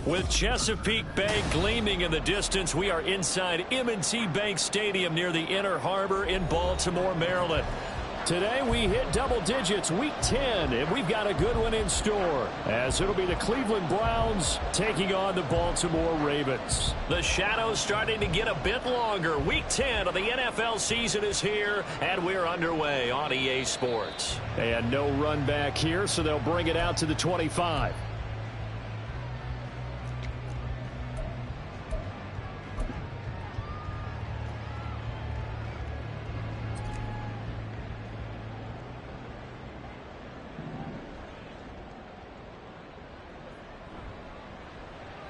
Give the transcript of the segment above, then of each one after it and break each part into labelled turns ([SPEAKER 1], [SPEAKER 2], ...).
[SPEAKER 1] With Chesapeake Bay gleaming in the distance, we are inside M&T Bank Stadium near the Inner Harbor in Baltimore, Maryland. Today we hit double digits, week 10, and we've got a good one in store, as it'll be the Cleveland Browns taking on the Baltimore Ravens. The shadows starting to get a bit longer. Week 10 of the NFL season is here, and we're underway on EA Sports. And no run back here, so they'll bring it out to the 25.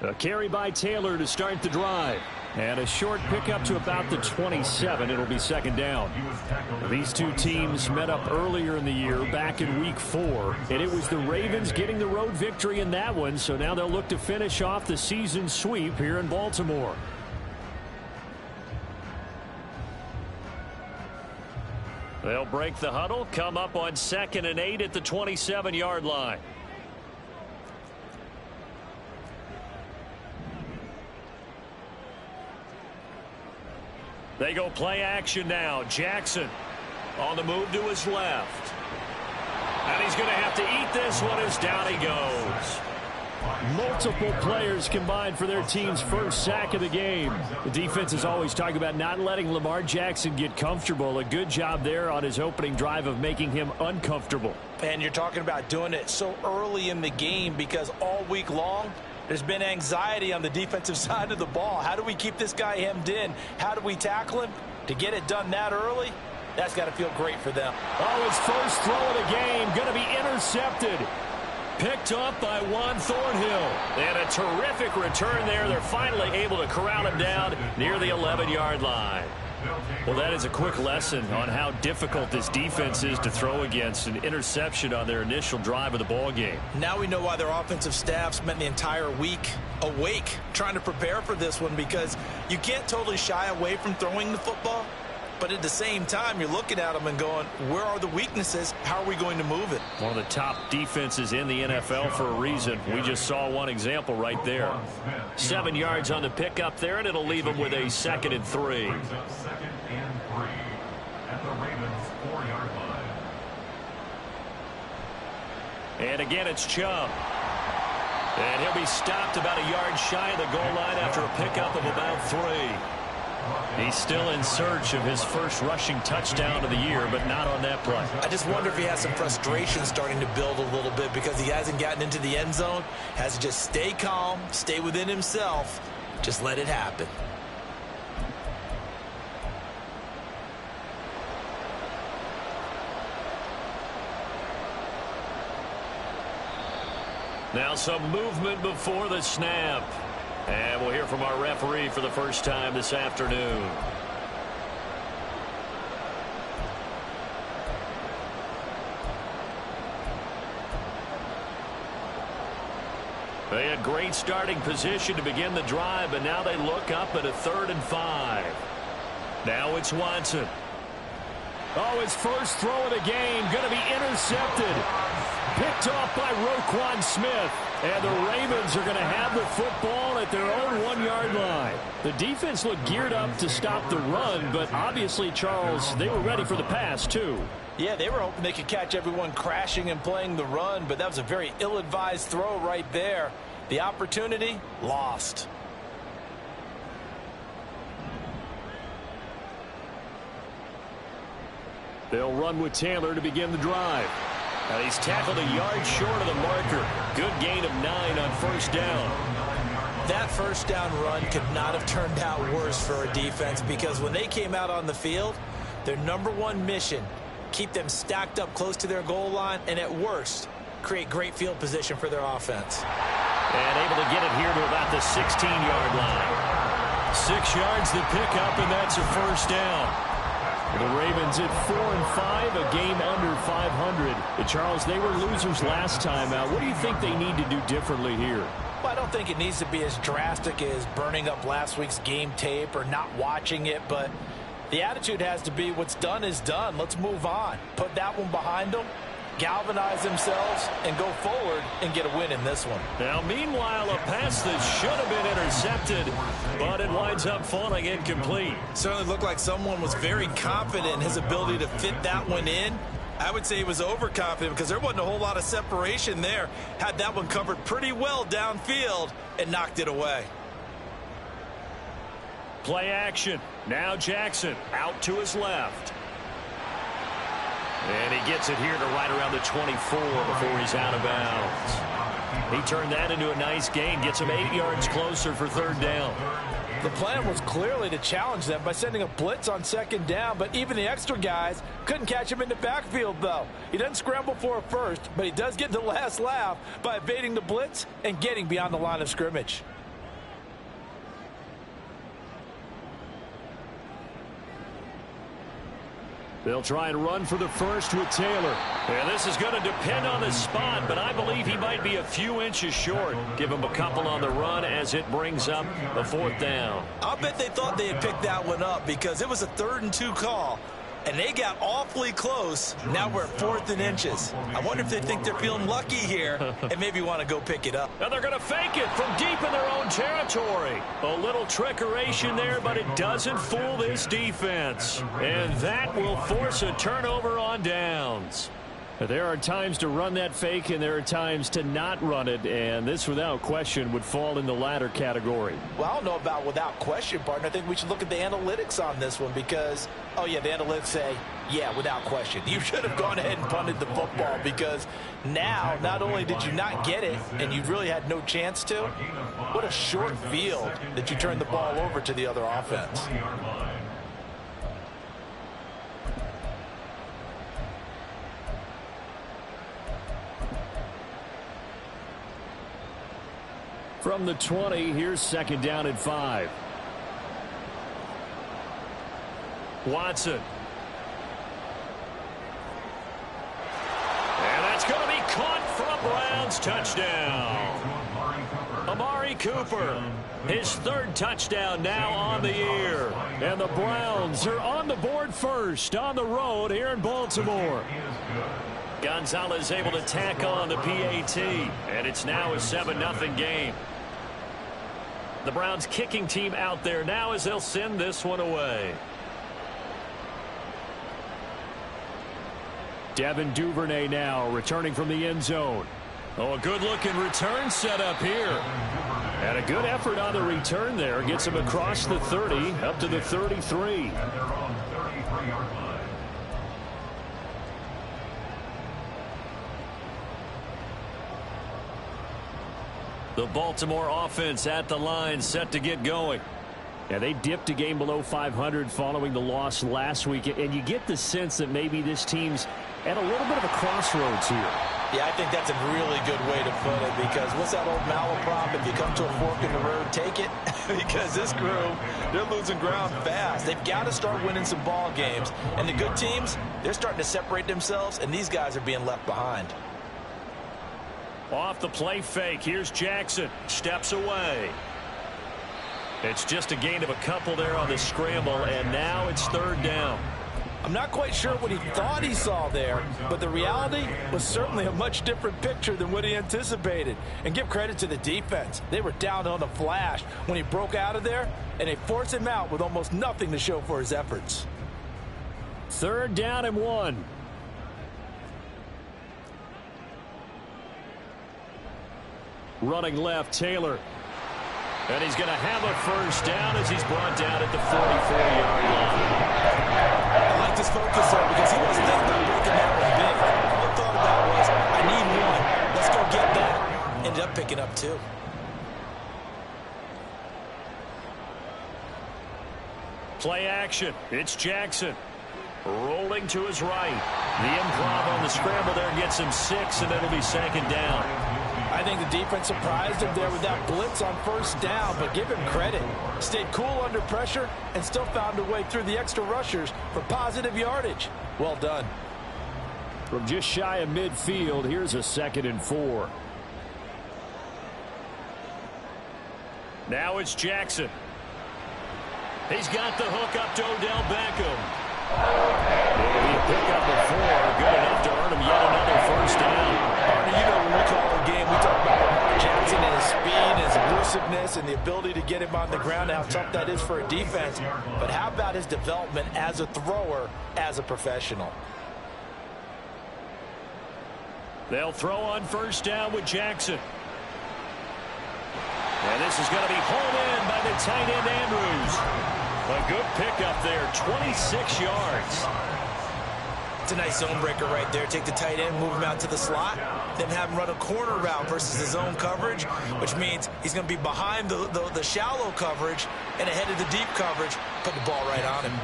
[SPEAKER 1] A carry by Taylor to start the drive. And a short pickup to about the 27. It'll be second down. These two teams met up earlier in the year, back in week 4. And it was the Ravens getting the road victory in that one. So now they'll look to finish off the season sweep here in Baltimore. They'll break the huddle, come up on 2nd and 8 at the 27-yard line. They go play action now. Jackson on the move to his left. And he's going to have to eat this one as down he goes. Multiple players combined for their team's first sack of the game. The defense is always talking about not letting Lamar Jackson get comfortable. A good job there on his opening drive of making him uncomfortable.
[SPEAKER 2] And you're talking about doing it so early in the game because all week long, there's been anxiety on the defensive side of the ball. How do we keep this guy hemmed in? How do we tackle him? To get it done that early, that's got to feel great for them.
[SPEAKER 1] Oh, his first throw of the game going to be intercepted. Picked up by Juan Thornhill. And a terrific return there. They're finally able to corral him down near the 11-yard line. Well, that is a quick lesson on how difficult this defense is to throw against. An interception on their initial drive of the ball game.
[SPEAKER 2] Now we know why their offensive staff spent the entire week awake trying to prepare for this one, because you can't totally shy away from throwing the football. But at the same time, you're looking at them and going, where are the weaknesses? How are we going to move it?
[SPEAKER 1] One of the top defenses in the NFL for a reason. We just saw one example right there. 7 yards on the pickup there, and it'll leave them with a 2nd and 3. And again, it's Chubb. And he'll be stopped about a yard shy of the goal line after a pickup of about 3. He's still in search of his first rushing touchdown of the year, but not on that play.
[SPEAKER 2] I just wonder if he has some frustration starting to build a little bit because he hasn't gotten into the end zone. Has to just stay calm, stay within himself, just let it happen.
[SPEAKER 1] Now some movement before the snap. And we'll hear from our referee for the first time this afternoon. They had great starting position to begin the drive, but now they look up at a 3rd and 5. Now it's Watson. Oh, his first throw of the game going to be intercepted. Picked off by Roquan Smith. And the Ravens are going to have the football at their own 1-yard line. The defense looked geared up to stop the run, but obviously, Charles, they were ready for the pass, too.
[SPEAKER 2] Yeah, they were hoping they could catch everyone crashing and playing the run, but that was a very ill-advised throw right there. The opportunity, lost.
[SPEAKER 1] They'll run with Taylor to begin the drive. Now he's tackled a yard short of the marker. Good gain of 9 on first down.
[SPEAKER 2] That first down run could not have turned out worse for a defense, because when they came out on the field, their #1 mission, keep them stacked up close to their goal line, and at worst, create great field position for their offense.
[SPEAKER 1] And able to get it here to about the 16-yard line. 6 yards to pick up, and that's a first down. The Ravens at 4-5, a game under 500. Charles, they were losers last time out. What do you think they need to do differently here?
[SPEAKER 2] Well, I don't think it needs to be as drastic as burning up last week's game tape or not watching it, but the attitude has to be what's done is done. Let's move on. Put that one behind them, galvanize themselves, and go forward and get a win in this one.
[SPEAKER 1] Now, meanwhile, a pass that should have been intercepted, but it winds up falling incomplete.
[SPEAKER 2] Certainly looked like someone was very confident in his ability to fit that one in. I would say he was overconfident because there wasn't a whole lot of separation there. Had that one covered pretty well downfield and knocked it away.
[SPEAKER 1] Play action. Now Jackson out to his left. And he gets it here to right around the 24 before he's out of bounds. He turned that into a nice gain, gets him 8 yards closer for third down.
[SPEAKER 2] The plan was clearly to challenge them by sending a blitz on second down, but even the extra guys couldn't catch him in the backfield, though. He doesn't scramble for a first, but he does get the last laugh by evading the blitz and getting beyond the line of scrimmage.
[SPEAKER 1] They'll try and run for the first with Taylor. And this is going to depend on the spot, but I believe he might be a few inches short. Give him a couple on the run as it brings up a fourth down.
[SPEAKER 2] I'll bet they thought they had picked that one up because it was a 3rd and 2 call. And they got awfully close. Now we're at 4th and inches. I wonder if they think they're feeling lucky here and maybe want to go pick it up.
[SPEAKER 1] And they're going to fake it from deep in their own territory. A little trickeration there, but it doesn't fool this defense. And that will force a turnover on downs. There are times to run that fake, and there are times to not run it, and this, without question, would fall in the latter category.
[SPEAKER 2] Well, I don't know about without question, partner. I think we should look at the analytics on this one because, oh, yeah, the analytics say, yeah, without question. You should have gone ahead and punted the football because now not only did you not get it and you really had no chance to, what a short field that you turned the ball over to the other offense.
[SPEAKER 1] From the 20, here's second down at 5. Watson. And that's going to be caught from Browns. Touchdown. Amari Cooper, his 3rd touchdown now on the year. And the Browns are on the board first on the road here in Baltimore. Gonzalez able to tack on the PAT, and it's now a 7-0 game. The Browns kicking team out there now as they'll send this one away. Devin Duvernay now returning from the end zone. Oh, a good-looking return set up here. And a good effort on the return there. Gets him across the 30, up to the 33. The Baltimore offense at the line, set to get going. Yeah, they dipped a game below 500 following the loss last week, and you get the sense that maybe this team's at a little bit of a crossroads here.
[SPEAKER 2] Yeah, I think that's a really good way to put it because what's that old malaprop? If you come to a fork in the road, take it. Because this group, they're losing ground fast. They've got to start winning some ball games. And the good teams, they're starting to separate themselves, and these guys are being left behind.
[SPEAKER 1] Off the play fake, here's Jackson. Steps away. It's just a gain of a couple there on the scramble, and now it's 3rd down.
[SPEAKER 2] I'm not quite sure what he thought he saw there, but the reality was certainly a much different picture than what he anticipated. And give credit to the defense. They were down on the flash when he broke out of there, and they forced him out with almost nothing to show for his efforts.
[SPEAKER 1] 3rd down and 1. Running left, Taylor. And he's going to have a first down as he's brought down at the 44-yard line.
[SPEAKER 2] I like this focus there because he wasn't thinking about breaking that one big. All he thought about was, I need one. Let's go get that. Ended up picking up 2.
[SPEAKER 1] Play action. It's Jackson. Rolling to his right. The improv on the scramble there gets him 6, and it'll be 2nd down.
[SPEAKER 2] I think the defense surprised him there with that blitz on first down, but give him credit. Stayed cool under pressure and still found a way through the extra rushers for positive yardage. Well done.
[SPEAKER 1] From just shy of midfield, here's a 2nd and 4. Now it's Jackson. He's got the hook up to Odell Beckham. It'll be a pickup of 4. Good enough to earn him yet another first down.
[SPEAKER 2] Arnie, you know when we call a game, we talk about Lamar Jackson and his speed, his elusiveness, and the ability to get him on the ground, how tough that is for a defense. But how about his development as a thrower, as a professional?
[SPEAKER 1] They'll throw on first down with Jackson. And this is going to be hauled in by the tight end, Andrews. A good pickup there, 26 yards.
[SPEAKER 2] It's a nice zone breaker right there. Take the tight end, move him out to the slot, then have him run a corner route versus the zone coverage, which means he's going to be behind the shallow coverage and ahead of the deep coverage. Put the ball right on him.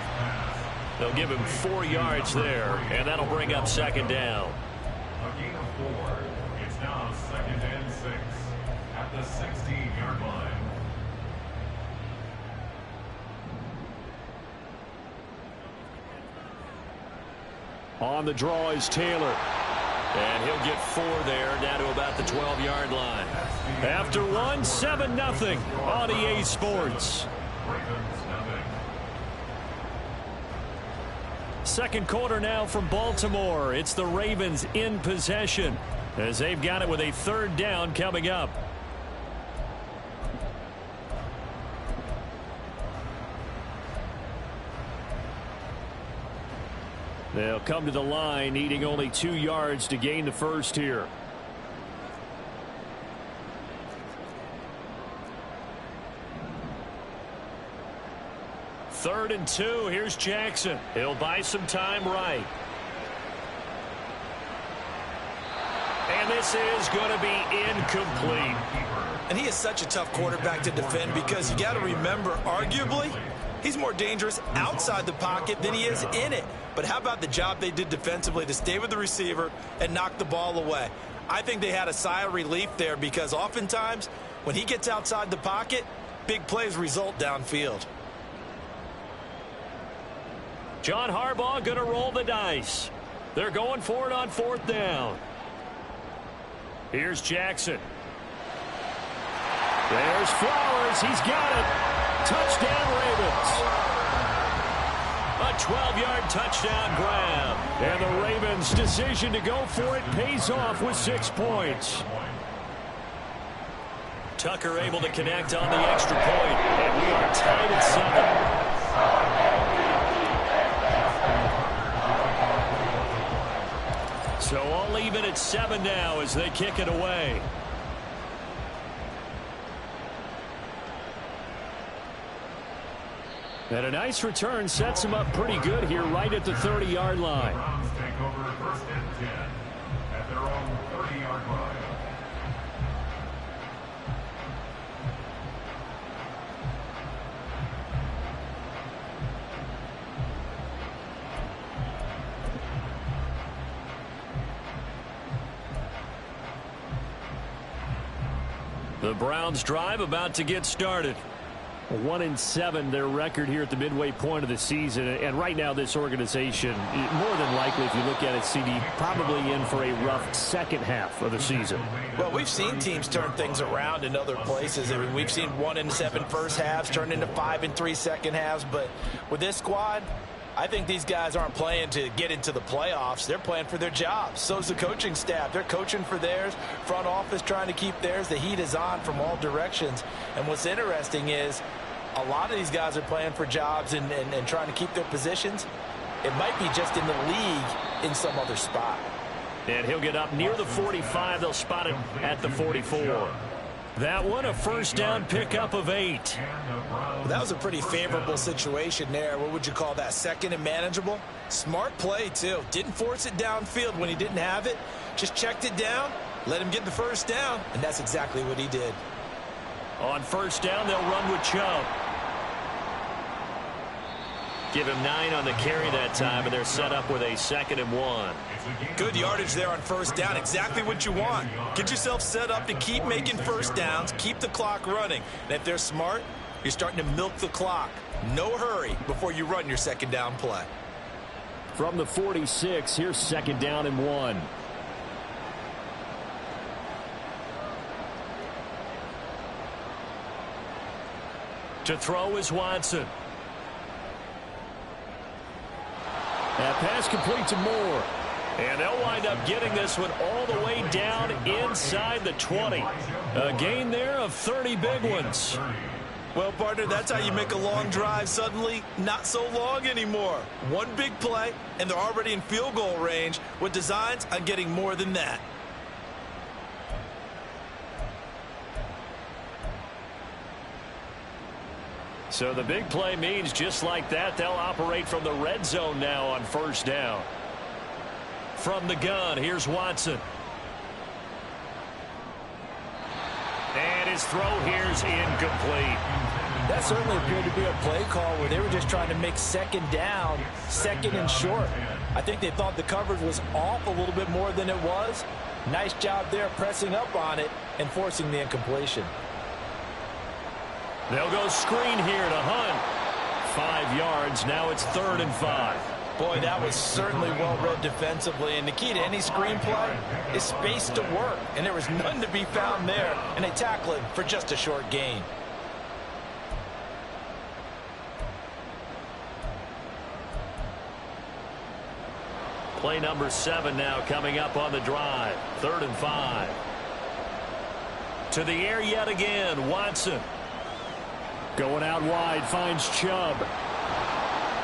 [SPEAKER 1] They'll give him 4 yards there, and that'll bring up 2nd down.
[SPEAKER 3] A gain of 4. It's now 2nd and 6 at the 16-yard line.
[SPEAKER 1] On the draw is Taylor. And he'll get 4 there, down to about the 12-yard line. After 1, 7-0 on EA Sports. Second quarter now from Baltimore. It's the Ravens in possession as they've got it with a 3rd down coming up. They'll come to the line, needing only 2 yards to gain the first here. Third and 2. Here's Jackson. He'll buy some time right. And this is going to be incomplete.
[SPEAKER 2] And he is such a tough quarterback to defend because you got to remember, arguably, he's more dangerous outside the pocket than he is in it. But how about the job they did defensively to stay with the receiver and knock the ball away? I think they had a sigh of relief there because oftentimes when he gets outside the pocket, big plays result downfield.
[SPEAKER 1] John Harbaugh going to roll the dice. They're going for it on 4th down. Here's Jackson. There's Flowers. He's got it. Touchdown, Ravens. A 12-yard touchdown grab. And the Ravens' decision to go for it pays off with 6 points. Tucker able to connect on the extra point. And we are tied at 7. So all even at 7 now as they kick it away. And a nice return sets him up pretty good here right at the 30-yard line.
[SPEAKER 3] Browns take over 1st and 10 at their own 30-yard line.
[SPEAKER 1] The Browns drive about to get started. 1-7 their record here at the midway point of the season, and right now this organization, more than likely if you look at it, CD, probably in for a rough second half of the season.
[SPEAKER 2] Well, we've seen teams turn things around in other places. I mean, we've seen 1-7 first halves turn into 5-3 second halves, but with this squad, I think these guys aren't playing to get into the playoffs. They're playing for their jobs. So's the coaching staff. They're coaching for theirs. Front office trying to keep theirs. The heat is on from all directions. And what's interesting is a lot of these guys are playing for jobs and trying to keep their positions. It might be just in the league in some other spot.
[SPEAKER 1] And he'll get up near the 45. They'll spot him at the 44. That one, a first down pickup of 8.
[SPEAKER 2] Well, that was a pretty favorable situation there. What would you call that? Second and manageable? Smart play, too. Didn't force it downfield when he didn't have it. Just checked it down, let him get the first down, and that's exactly what he did.
[SPEAKER 1] On first down, they'll run with Chubb. Give him 9 on the carry that time, and they're set up with a 2nd and 1.
[SPEAKER 2] Good yardage there on first down. Exactly what you want. Get yourself set up to keep making first downs, keep the clock running. And if they're smart, you're starting to milk the clock. No hurry before you run your 2nd down play.
[SPEAKER 1] From the 46, here's 2nd down and 1. To throw is Watson. That pass complete to Moore. And they'll wind up getting this one all the way down inside the 20. A gain there of 30 big ones.
[SPEAKER 2] Well, partner, that's how you make a long drive suddenly not so long anymore. One big play, and they're already in field goal range with designs on getting more than that.
[SPEAKER 1] So the big play means just like that, they'll operate from the red zone now on first down. From the gun, here's Watson. And his throw here's incomplete.
[SPEAKER 2] That certainly appeared to be a play call where they were just trying to make 2nd down, 2nd and short. I think they thought the coverage was off a little bit more than it was. Nice job there pressing up on it and forcing the incompletion.
[SPEAKER 1] They'll go screen here to Hunt. 5 yards. Now it's 3rd and 5.
[SPEAKER 2] Boy, that was certainly well read defensively. And the key to any screenplay is space to work. And there was none to be found there. And they tackle it for just a short gain.
[SPEAKER 1] Play number 7 now coming up on the drive. 3rd and 5. To the air yet again. Watson. Going out wide, finds Chubb.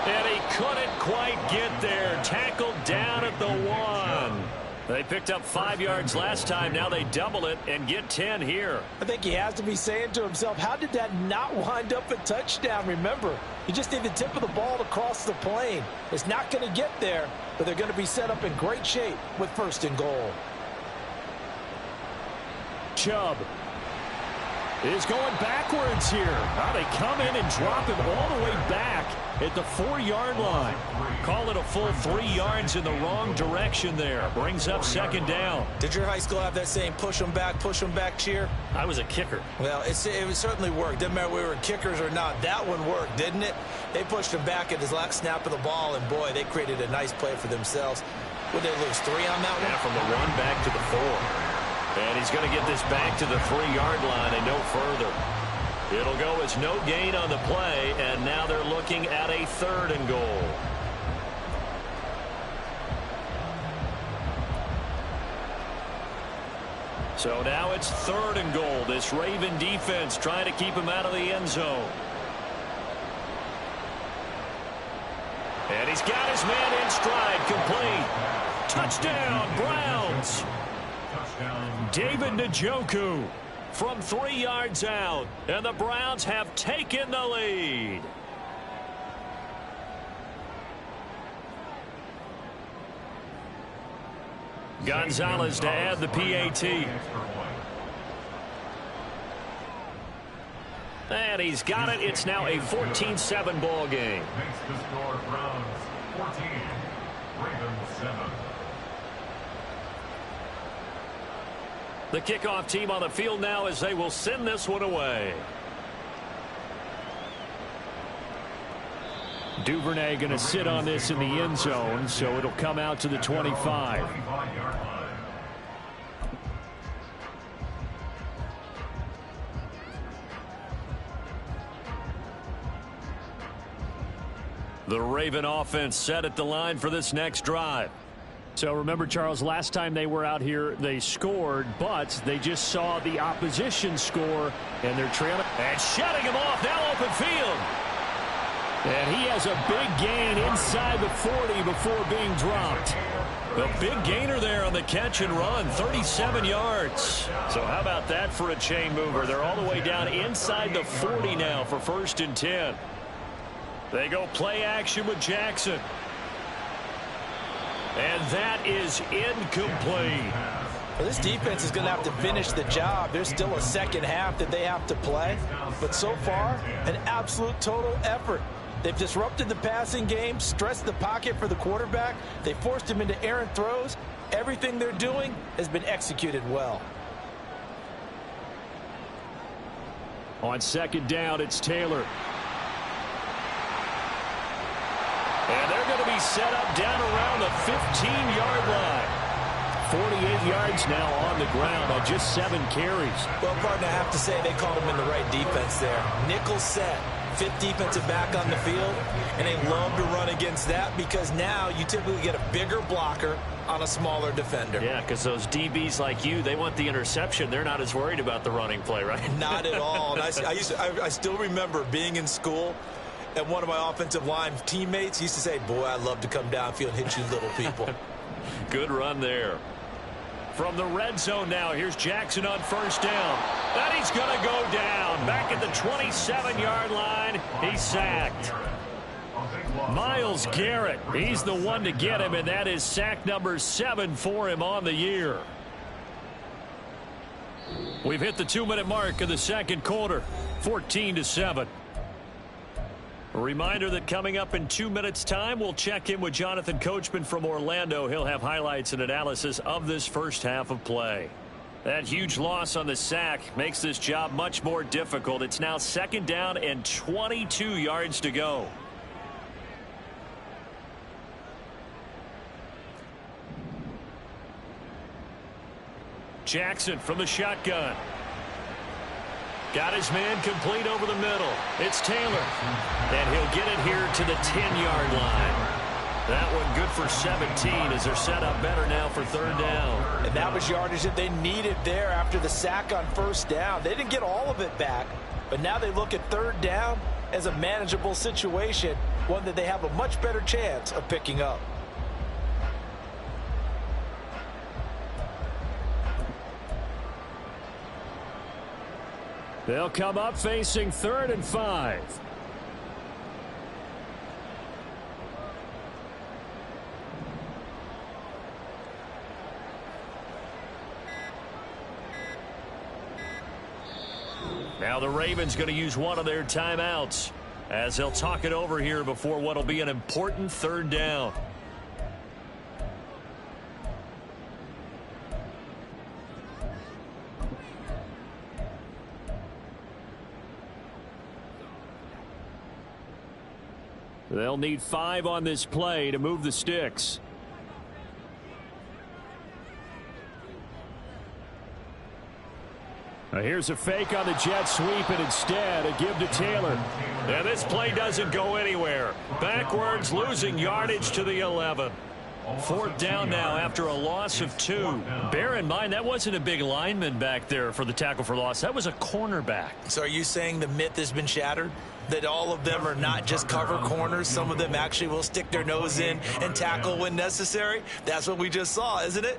[SPEAKER 1] And he couldn't quite get there. Tackled down at the 1. They picked up 5 yards last time. Now they double it and get 10 here.
[SPEAKER 2] I think he has to be saying to himself, how did that not wind up a touchdown? Remember, you just need the tip of the ball to cross the plane. It's not going to get there, but they're going to be set up in great shape with 1st and goal.
[SPEAKER 1] Chubb is going backwards here. Now they come in and drop him all the way back at the 4-yard line. Call it a full 3 yards in the wrong direction there. Brings up 2nd down.
[SPEAKER 2] Did your high school have that saying, push them back cheer?
[SPEAKER 1] I was a kicker.
[SPEAKER 2] Well, it certainly worked. Didn't matter if we were kickers or not. That one worked, didn't it? They pushed him back at his last snap of the ball, and boy, they created a nice play for themselves. Would they lose 3 on that one?
[SPEAKER 1] Yeah, from the 1 back to the 4. And he's going to get this back to the 3-yard line and no further. It'll go as no gain on the play, and now they're looking at a 3rd and goal. So now it's 3rd and goal. This Raven defense trying to keep him out of the end zone. And he's got his man in stride, complete. Touchdown, Browns. David Njoku from 3 yards out, and the Browns have taken the lead. Gonzalez to add the PAT. And he's got it. It's now a 14-7 ball game.
[SPEAKER 3] Makes the score Browns 14, Ravens 7.
[SPEAKER 1] The kickoff team on the field now as they will send this one away. Duvernay going to sit on this in the end zone, so it'll come out to the 25. The Raven offense set at the line for this next drive. So remember, Charles, last time they were out here, they scored, but they just saw the opposition score, and they're trailing. And shutting him off, now open field. And he has a big gain inside the 40 before being dropped. A big gainer there on the catch and run, 37 yards. So how about that for a chain mover? They're all the way down inside the 40 now for 1st and 10. They go play action with Jackson. And that is incomplete.
[SPEAKER 2] Well, this defense is going to have to finish the job. There's still a second half that they have to play. But so far, an absolute total effort. They've disrupted the passing game, stressed the pocket for the quarterback. They forced him into errant throws. Everything they're doing has been executed well.
[SPEAKER 1] On second down, it's Taylor. And they're going to be set up down around the 15-yard line. 48 yards now on the ground on just 7 carries.
[SPEAKER 2] Well, partner, I have to say they called him in the right defense there. Nickel set, 5th defensive back on the field, and they love to run against that because now you typically get a bigger blocker on a smaller defender.
[SPEAKER 1] Yeah, because those DBs like you, they want the interception. They're not as worried about the running play, right?
[SPEAKER 2] Not at all. And I still remember being in school, and one of my offensive line teammates used to say, boy, I'd love to come downfield and hit you little people.
[SPEAKER 1] Good run there. From the red zone now, here's Jackson on first down. And he's going to go down. Back at the 27-yard line, he's sacked. Myles Garrett, he's the one to get him, and that is sack number 7 for him on the year. We've hit the 2-minute mark of the second quarter, 14-7. A reminder that coming up in 2 minutes' time, we'll check in with Jonathan Coachman from Orlando. He'll have highlights and analysis of this first half of play. That huge loss on the sack makes this job much more difficult. It's now second down and 22 yards to go. Jackson from the shotgun. Got his man complete over the middle. It's Taylor. And he'll get it here to the 10-yard line. That one good for 17 as they're set up better now for third down.
[SPEAKER 2] And that was yardage that they needed there after the sack on first down. They didn't get all of it back, but now they look at third down as a manageable situation, one that they have a much better chance of picking up.
[SPEAKER 1] They'll come up facing 3rd and 5. Now the Ravens going to use one of their timeouts as they'll talk it over here before what will be an important third down. They'll need 5 on this play to move the sticks. Now here's a fake on the jet sweep, and instead a give to Taylor. And this play doesn't go anywhere. Backwards, losing yardage to the 11. 4th down now after a loss of 2. Bear in mind, that wasn't a big lineman back there for the tackle for loss. That was a cornerback.
[SPEAKER 2] So are you saying the myth has been shattered? That all of them are not just cover corners? Some of them actually will stick their nose in and tackle when necessary? That's what we just saw, isn't it?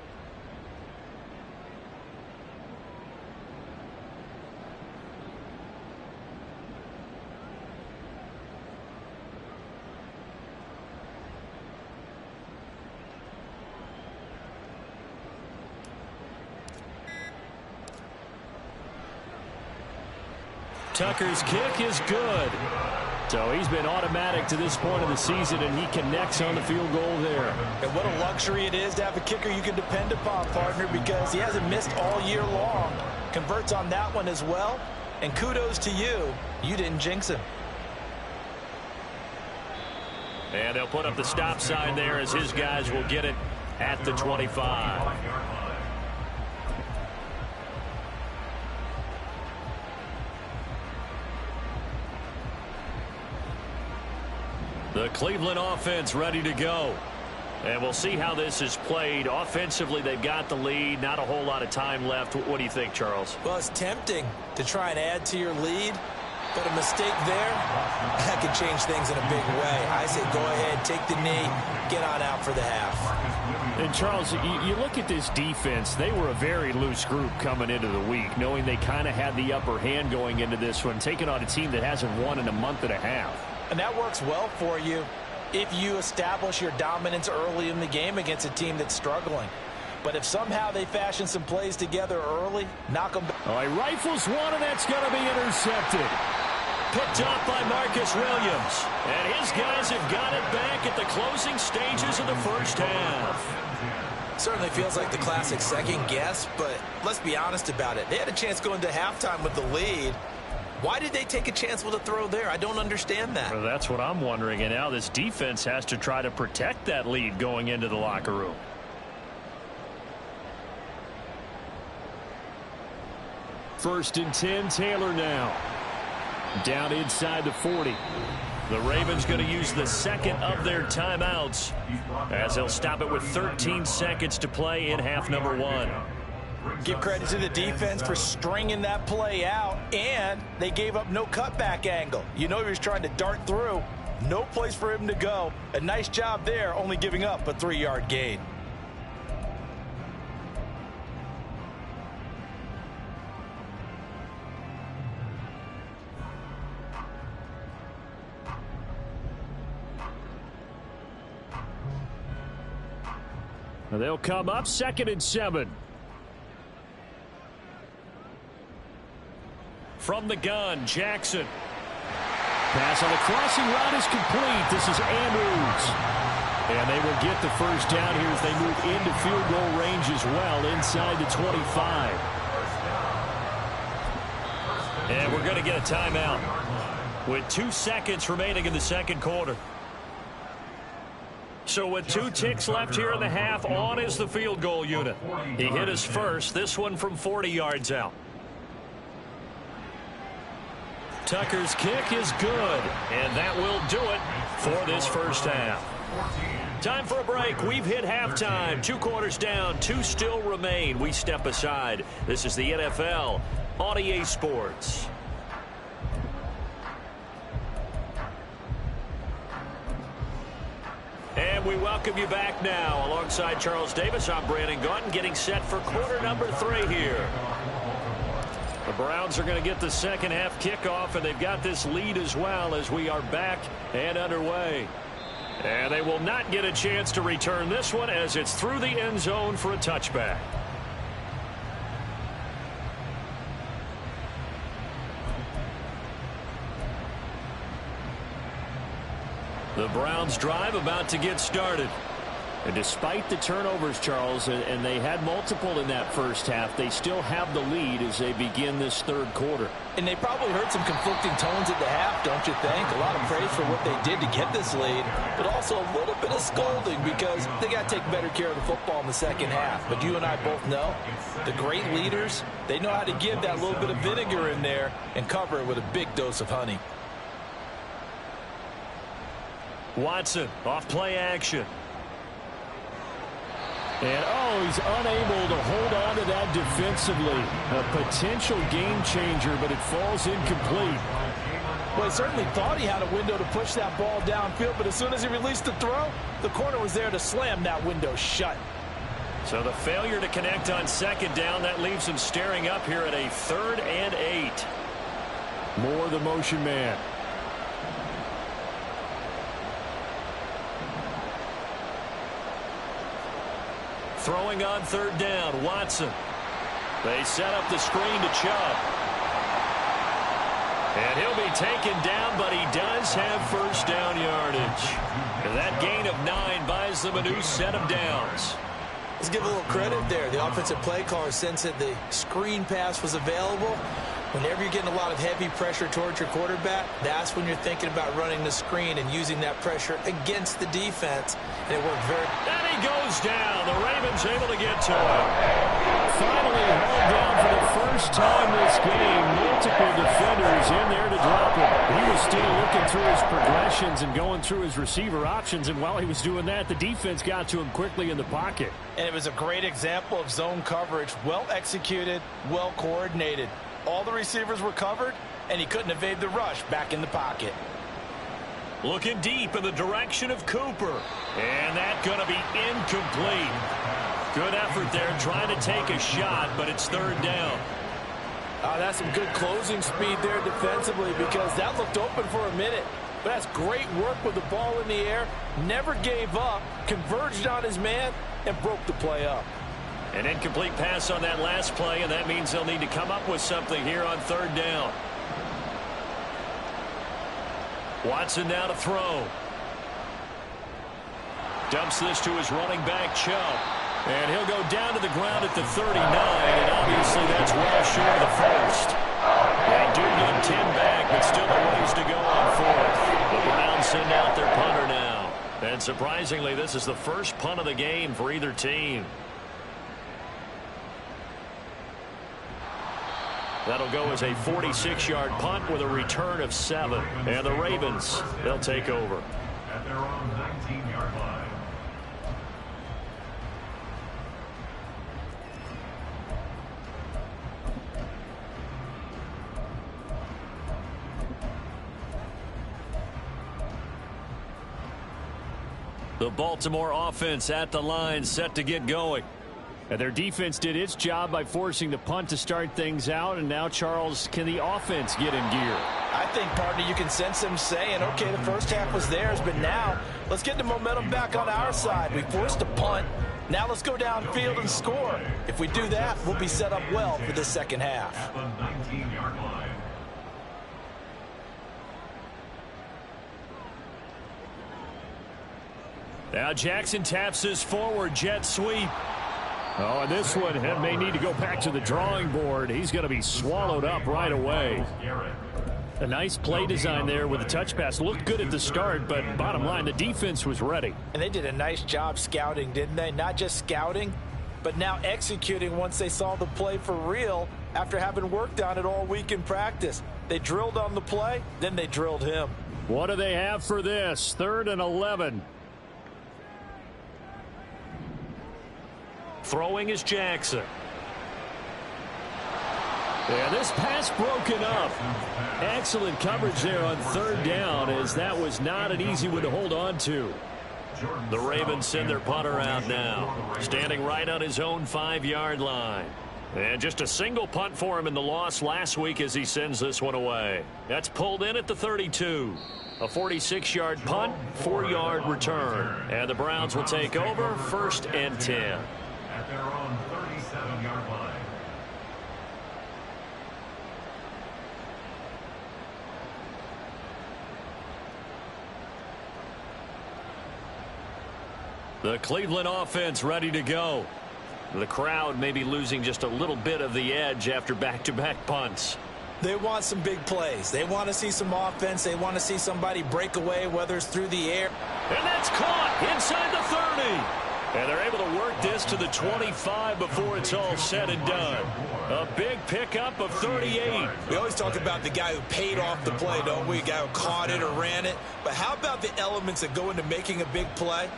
[SPEAKER 1] Tucker's kick is good. So he's been automatic to this point of the season, and he connects on the field goal there.
[SPEAKER 2] And what a luxury it is to have a kicker you can depend upon, partner, because he hasn't missed all year long. Converts on that one as well. And kudos to you. You didn't jinx him.
[SPEAKER 1] And they'll put up the stop sign there as his guys will get it at the 25. The Cleveland offense ready to go. And we'll see how this is played. Offensively, they've got the lead. Not a whole lot of time left. What do you think, Charles?
[SPEAKER 2] Well, it's tempting to try and add to your lead. But a mistake there, that could change things in a big way. I say go ahead, take the knee, get on out for the half.
[SPEAKER 1] And, Charles, you look at this defense. They were a very loose group coming into the week, knowing they kind of had the upper hand going into this one, taking on a team that hasn't won in a month and a half.
[SPEAKER 2] And that works well for you if you establish your dominance early in the game against a team that's struggling. But if somehow they fashion some plays together early, knock them back.
[SPEAKER 1] Oh, he rifles one, and that's going to be intercepted. Picked up by Marcus Williams. And his guys have got it back at the closing stages of the first half.
[SPEAKER 2] Certainly feels like the classic second guess, but let's be honest about it. They had a chance going to halftime with the lead. Why did they take a chance with a throw there? I don't understand that.
[SPEAKER 1] Well, that's what I'm wondering. And now this defense has to try to protect that lead going into the locker room. First and 10, Taylor now. Down inside the 40. The Ravens going to use the second of their timeouts as they'll stop it with 13 seconds to play in half number one.
[SPEAKER 2] Give credit to the defense for stringing that play out, and they gave up no cutback angle. You know he was trying to dart through. No place for him to go. A nice job there, only giving up a 3-yard gain.
[SPEAKER 1] They'll come up 2nd and 7. From the gun, Jackson. Pass on the crossing route is complete. This is Andrews. And they will get the first down here as they move into field goal range as well inside the 25. And we're going to get a timeout with 2 seconds remaining in the second quarter. So with 2 ticks left here in the half, on is the field goal unit. He hit his first, this one from 40 yards out. Tucker's kick is good, and that will do it for this first half. Time for a break. We've hit halftime. 2 quarters down, 2 still remain. We step aside. This is the NFL on EA Sports. And we welcome you back now. Alongside Charles Davis, I'm Brandon Gaudin, getting set for quarter number 3 here. The Browns are going to get the second half kickoff, and they've got this lead as well as we are back and underway. And they will not get a chance to return this one as it's through the end zone for a touchback. The Browns drive about to get started. And despite the turnovers, Charles, and they had multiple in that first half, they still have the lead as they begin this third quarter.
[SPEAKER 2] And they probably heard some conflicting tones at the half, don't you think? A lot of praise for what they did to get this lead, but also a little bit of scolding because they got to take better care of the football in the second half. But you and I both know the great leaders, they know how to give that little bit of vinegar in there and cover it with a big dose of honey.
[SPEAKER 1] Watson off play action. And, he's unable to hold on to that defensively. A potential game changer, but it falls incomplete.
[SPEAKER 2] Well, he certainly thought he had a window to push that ball downfield, but as soon as he released the throw, the corner was there to slam that window shut.
[SPEAKER 1] So the failure to connect on second down, that leaves him staring up here at a 3rd and 8.
[SPEAKER 4] Moore, the motion man.
[SPEAKER 1] Throwing on 3rd down, Watson. They set up the screen to Chubb. And he'll be taken down, but he does have first down yardage. And that gain of 9 buys them a new set of downs.
[SPEAKER 2] Let's give a little credit there. The offensive play caller sensed that the screen pass was available. Whenever you're getting a lot of heavy pressure towards your quarterback, that's when you're thinking about running the screen and using that pressure against the defense. And it worked very.
[SPEAKER 1] And he goes down. The Ravens able to get to him. Finally held down for the first time this game. Multiple defenders in there to drop him. He was still looking through his progressions and going through his receiver options. And while he was doing that, the defense got to him quickly in the pocket.
[SPEAKER 2] And it was a great example of zone coverage. Well executed, well coordinated. All the receivers were covered, and he couldn't evade the rush back in the pocket.
[SPEAKER 1] Looking deep in the direction of Cooper. And that's going to be incomplete. Good effort there trying to take a shot, but it's 3rd down.
[SPEAKER 2] That's some good closing speed there defensively because that looked open for a minute. But that's great work with the ball in the air. Never gave up, converged on his man, and broke the play up.
[SPEAKER 1] An incomplete pass on that last play, and that means they'll need to come up with something here on 3rd down. Watson now to throw. Dumps this to his running back, Chubb. And he'll go down to the ground at the 39, and obviously that's well short of the first. They do get 10 back, but still a ways to go on fourth. The Browns send out their punter now. And surprisingly, this is the first punt of the game for either team. That'll go as a 46-yard punt with a return of 7. And the Ravens, they'll take over.
[SPEAKER 3] At their own 19-yard line.
[SPEAKER 1] The Baltimore offense at the line, set to get going.
[SPEAKER 4] And their defense did its job by forcing the punt to start things out. And now, Charles, can the offense get in gear?
[SPEAKER 2] I think, partner, you can sense them saying, okay, the first half was theirs, but now let's get the momentum back on our side. We forced a punt. Now let's go downfield and score. If we do that, we'll be set up well for the second half.
[SPEAKER 3] At the 19-yard line.
[SPEAKER 1] Now Jackson taps his forward jet sweep.
[SPEAKER 4] Oh, and this one may need to go back to the drawing board. He's going to be swallowed up right away. A nice play design there with the touch pass. Looked good at the start, but bottom line, the defense was ready.
[SPEAKER 2] And they did a nice job scouting, didn't they? Not just scouting, but now executing once they saw the play for real after having worked on it all week in practice. They drilled on the play, then they drilled him.
[SPEAKER 4] What do they have for this? 3rd and 11.
[SPEAKER 1] Throwing is Jackson. And this pass broken up. Excellent coverage there on 3rd down, as that was not an easy one to hold on to. The Ravens send their punter out now, standing right on his own 5-yard line. And just a single punt for him in the loss last week as he sends this one away. That's pulled in at the 32. A 46-yard punt, 4-yard return. And the Browns will take over, 1st and 10.
[SPEAKER 3] At their own 37-yard line.
[SPEAKER 1] The Cleveland offense ready to go. The crowd may be losing just a little bit of the edge after back-to-back punts.
[SPEAKER 2] They want some big plays. They want to see some offense. They want to see somebody break away, whether it's through the air.
[SPEAKER 1] And that's caught inside the 30. And they're able to work this to the 25 before it's all said and done. A big pickup of 38.
[SPEAKER 2] We always talk about the guy who paid off the play, don't we? A guy who caught it or ran it. But how about the elements that go into making a big play?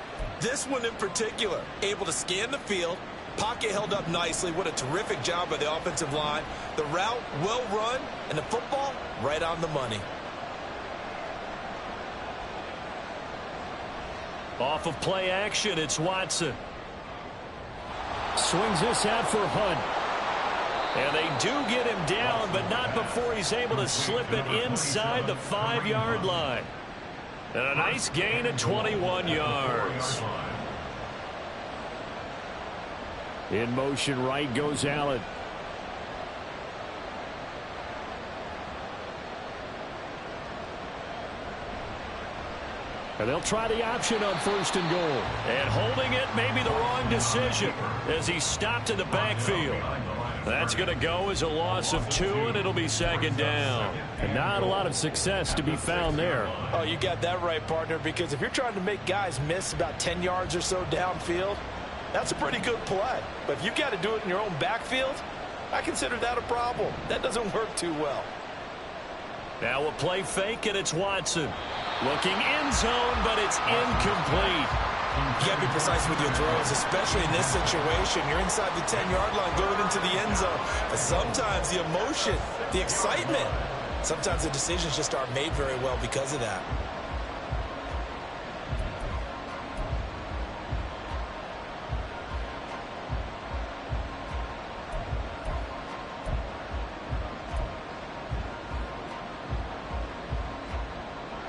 [SPEAKER 2] This one in particular, able to scan the field. Pocket held up nicely. What a terrific job by the offensive line. The route, well run, and the football, right on the money.
[SPEAKER 1] Off of play action, it's Watson.
[SPEAKER 4] Swings this out for Hunt.
[SPEAKER 1] And they do get him down, but not before he's able to slip it inside the 5-yard line. And a nice gain of 21 yards.
[SPEAKER 4] In motion right goes Allen. And they'll try the option on 1st and goal.
[SPEAKER 1] And holding it may be the wrong decision as he stopped in the backfield. That's going to go as a loss of 2, and it'll be 2nd down.
[SPEAKER 4] And not a lot of success to be found there.
[SPEAKER 2] Oh, you got that right, partner, because if you're trying to make guys miss about 10 yards or so downfield, that's a pretty good play. But if you've got to do it in your own backfield, I consider that a problem. That doesn't work too well.
[SPEAKER 1] Now a play fake, and it's Watson. Looking end zone, but it's incomplete.
[SPEAKER 2] You got to be precise with your throws, especially in this situation. You're inside the 10-yard line going into the end zone. But sometimes the emotion, the excitement, sometimes the decisions just aren't made very well because of that.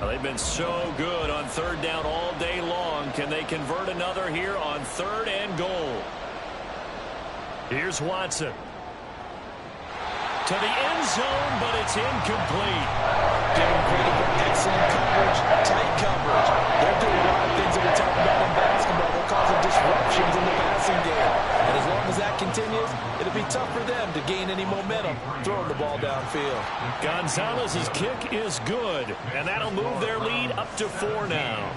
[SPEAKER 1] They've been so good on 3rd down all day long. Can they convert another here on 3rd and goal? Here's Watson. To the end zone, but it's incomplete.
[SPEAKER 2] Give them credit for excellent coverage, tight coverage. They're doing a lot of things that we talk about in basketball. They're causing disruptions in the passing game. And as long as that continues, it'll be tough for them to gain any momentum throwing the ball downfield.
[SPEAKER 1] Gonzalez's kick is good, and that'll move their lead up to 4 now.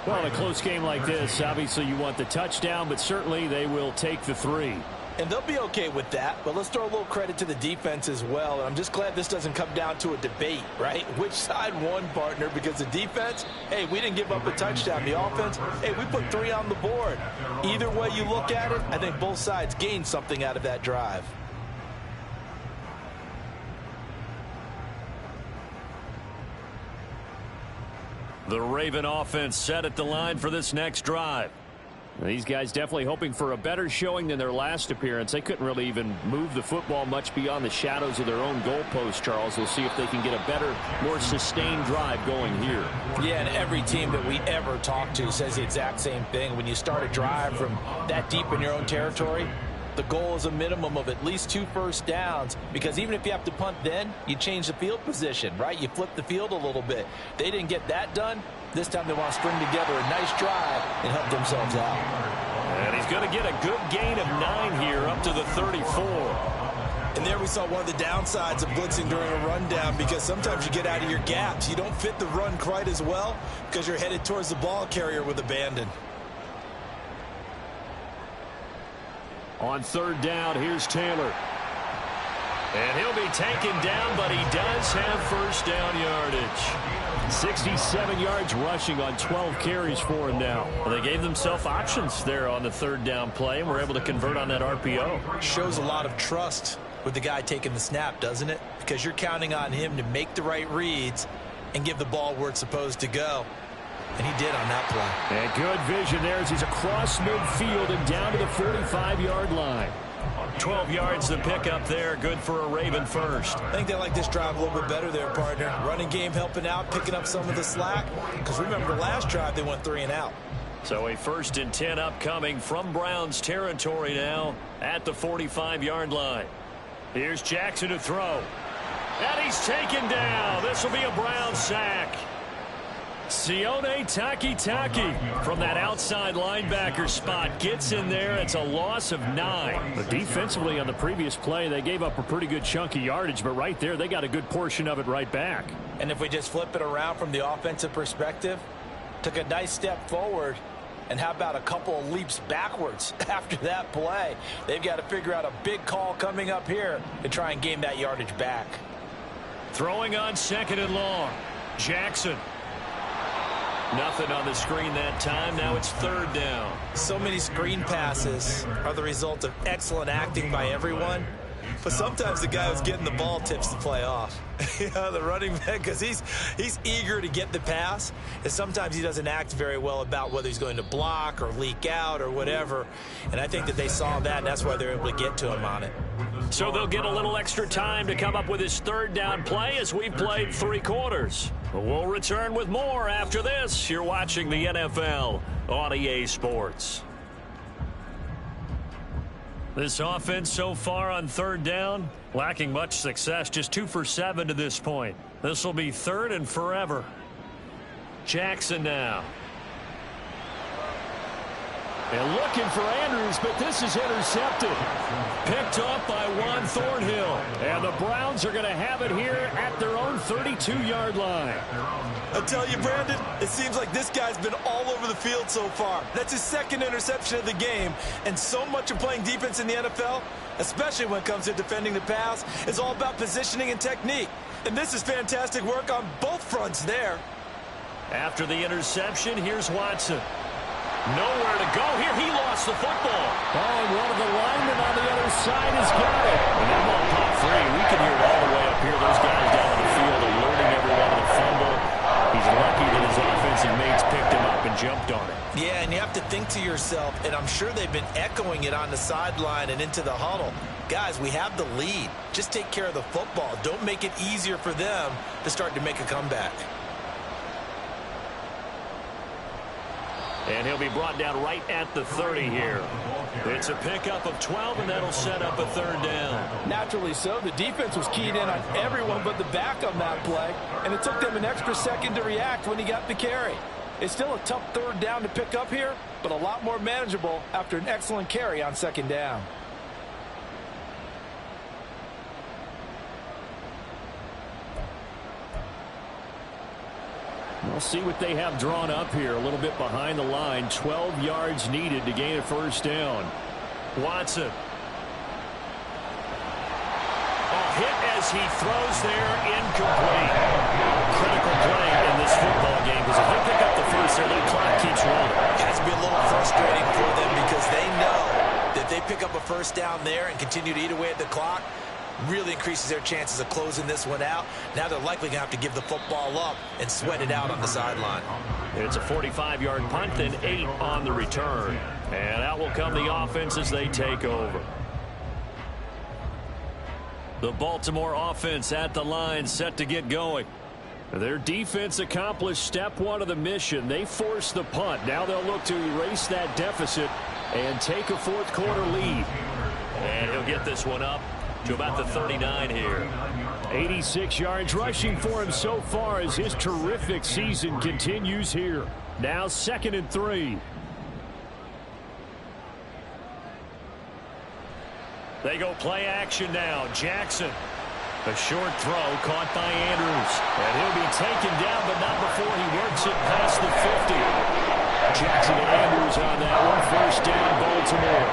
[SPEAKER 1] Well, in a close game like this, obviously you want the touchdown, but certainly they will take the 3.
[SPEAKER 2] And they'll be okay with that, but let's throw a little credit to the defense as well. And I'm just glad this doesn't come down to a debate, right? Which side won, partner? Because the defense, hey, we didn't give up a touchdown. The offense, hey, we put 3 on the board. Either way you look at it, I think both sides gained something out of that drive.
[SPEAKER 1] The Raven offense set at the line for this next drive. These guys definitely hoping for a better showing than their last appearance. They couldn't really even move the football much beyond the shadows of their own goalpost, Charles. We'll see if they can get a better, more sustained drive going here.
[SPEAKER 2] Yeah, and every team that we ever talk to says the exact same thing. When you start a drive from that deep in your own territory, the goal is a minimum of at least 2 first downs, because even if you have to punt then, you change the field position, right? You flip the field a little bit. They didn't get that done. This time they want to string together a nice drive and help themselves out.
[SPEAKER 1] And he's going to get a good gain of 9 here up to the 34.
[SPEAKER 2] And there we saw one of the downsides of blitzing during a rundown, because sometimes you get out of your gaps. You don't fit the run quite as well because you're headed towards the ball carrier with abandon.
[SPEAKER 1] On 3rd down, here's Taylor. And he'll be taken down, but he does have first down yardage. 67 yards rushing on 12 carries for him now. Well, they gave themselves options there on the 3rd down play, and were able to convert on that RPO.
[SPEAKER 2] Shows a lot of trust with the guy taking the snap, doesn't it? Because you're counting on him to make the right reads and give the ball where it's supposed to go. And he did on that play.
[SPEAKER 1] And good vision there as he's across midfield and down to the 45-yard line. 12 yards to pick up there. Good for a Raven first.
[SPEAKER 2] I think they like this drive a little bit better there, partner. Running game helping out, picking up some of the slack. Because remember, the last drive they went 3 and out.
[SPEAKER 1] So a 1st and 10 upcoming from Browns territory now at the 45-yard line. Here's Jackson to throw. And he's taken down. This will be a Browns sack. Sione Takitaki from that outside linebacker spot gets in there. It's a loss of 9. But defensively on the previous play, they gave up a pretty good chunk of yardage, but right there they got a good portion of it right back.
[SPEAKER 2] And if we just flip it around from the offensive perspective, took a nice step forward, and how about a couple of leaps backwards after that play? They've got to figure out a big call coming up here to try and gain that yardage back.
[SPEAKER 1] Throwing on 2nd and long. Jackson. Nothing on the screen that time. Now it's 3rd down.
[SPEAKER 2] So many screen passes are the result of excellent acting by everyone. But sometimes the guy who's getting the ball tips the play off. The running back, because he's eager to get the pass. And sometimes he doesn't act very well about whether he's going to block or leak out or whatever. And I think that they saw that, and that's why they're able to get to him on it.
[SPEAKER 1] So they'll get a little extra time to come up with his 3rd down play as we've played 3 quarters. We'll return with more after this. You're watching the NFL on EA Sports. This offense so far on 3rd down, lacking much success, just 2 for 7 to this point. This will be 3rd and forever. Jackson now. And looking for Andrews, but this is intercepted. Picked off by Juan Thornhill. And the Browns are going to have it here at their own 32-yard line.
[SPEAKER 2] I tell you, Brandon, it seems like this guy's been all over the field so far. That's his 2nd interception of the game. And so much of playing defense in the NFL, especially when it comes to defending the pass, is all about positioning and technique. And this is fantastic work on both fronts there.
[SPEAKER 1] After the interception, here's Watson. Nowhere to go here. He lost the football. Oh, and one of the linemen on the other side has got it. And that ball popped free. We can hear it all the way up here. Those guys down on the field alerting everyone to the fumble. He's lucky that his offensive mates picked him up and jumped on it.
[SPEAKER 2] Yeah, and you have to think to yourself, and I'm sure they've been echoing it on the sideline and into the huddle. Guys, we have the lead. Just take care of the football. Don't make it easier for them to start to make a comeback.
[SPEAKER 1] And he'll be brought down right at the 30 here. It's a pickup of 12, and that'll set up a third down.
[SPEAKER 2] Naturally so. The defense was keyed in on everyone but the back on that play, and it took them an extra second to react when he got the carry. It's still a tough third down to pick up here, but a lot more manageable after an excellent carry on second down.
[SPEAKER 4] We'll see what they have drawn up here. A little bit behind the line. 12 yards needed to gain a first down.
[SPEAKER 1] Watson. A hit as he throws there, incomplete. Critical play in this football game, because if they pick up the first there, the clock keeps rolling.
[SPEAKER 2] It has to be a little frustrating for them because they know that they pick up a first down there and continue to eat away at the clock, really increases their chances of closing this one out. Now they're likely going to have to give the football up and sweat it out on the sideline.
[SPEAKER 1] It's a 45-yard punt, then 8 on the return. And out will come the offense as they take over. The Baltimore offense at the line, set to get going. Their defense accomplished step one of the mission. They forced the punt. Now they'll look to erase that deficit and take a fourth quarter lead. And he'll get this one up to about the 39 here.
[SPEAKER 4] 86 yards rushing for him so far as his terrific season continues here. Now 2nd and 3.
[SPEAKER 1] They go play action now. Jackson. A short throw caught by Andrews. And he'll be taken down, but not before he works it past the 50. Jackson and Andrews on that one. First down, Baltimore.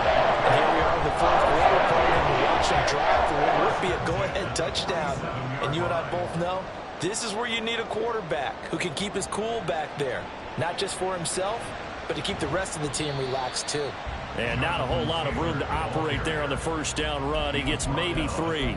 [SPEAKER 2] And here we are in the fourth quarter, and we watch them drive for what would be a go-ahead touchdown. And you and I both know this is where you need a quarterback who can keep his cool back there. Not just for himself, but to keep the rest of the team relaxed too.
[SPEAKER 1] And not a whole lot of room to operate there on the first down run. He gets maybe 3.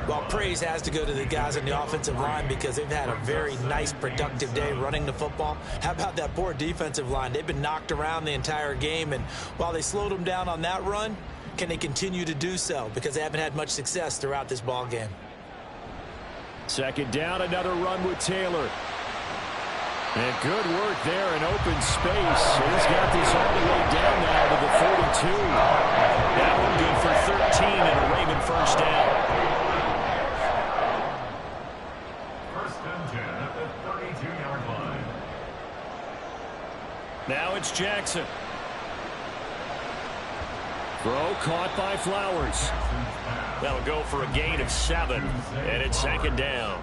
[SPEAKER 2] Well, praise has to go to the guys on the offensive line because they've had a very nice, productive day running the football. How about that poor defensive line? They've been knocked around the entire game, and while they slowed them down on that run, can they continue to do so? Because they haven't had much success throughout this ball game.
[SPEAKER 4] Second down, another run with Taylor. And good work there in open space. He's got this all the way down now to the 42.
[SPEAKER 1] That one good for 13 and a Raven first down.
[SPEAKER 3] First and 10 at the 32-yard line.
[SPEAKER 1] Now it's Jackson.
[SPEAKER 4] Throw caught by Flowers.
[SPEAKER 1] That'll go for a gain of 7, and it's 2nd down.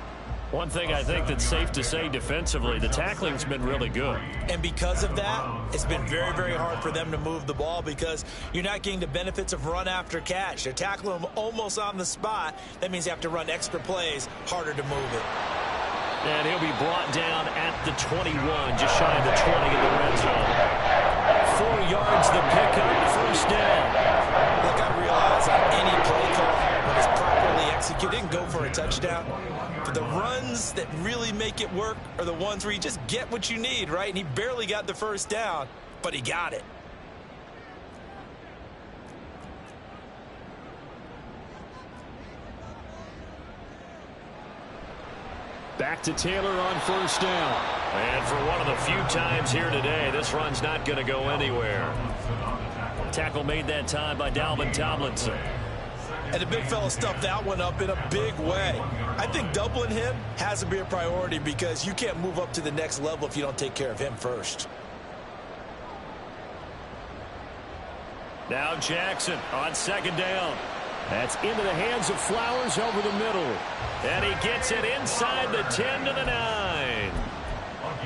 [SPEAKER 1] One thing I think that's safe to say defensively, the tackling's been really good.
[SPEAKER 2] And because of that, it's been very, very hard for them to move the ball because you're not getting the benefits of run after catch. They're tackling them almost on the spot. That means you have to run extra plays, harder to move it.
[SPEAKER 1] And he'll be brought down at the 21, just shy of the 20 in the red zone. 4 yards the pickup, first down.
[SPEAKER 2] Look, I realize on any play call, when it's properly executed, go for a touchdown. But the runs that really make it work are the ones where you just get what you need, right? And he barely got the first down, but he got it.
[SPEAKER 4] Back to Taylor on first down.
[SPEAKER 1] And for one of the few times here today, this run's not going to go anywhere. Tackle made that time by Dalvin Tomlinson.
[SPEAKER 2] And the big fella stuffed that one up in a big way. I think doubling him has to be a priority because you can't move up to the next level if you don't take care of him first.
[SPEAKER 1] Now Jackson on second down.
[SPEAKER 4] That's into the hands of Flowers over the middle.
[SPEAKER 1] And he gets it inside the 10 to the 9.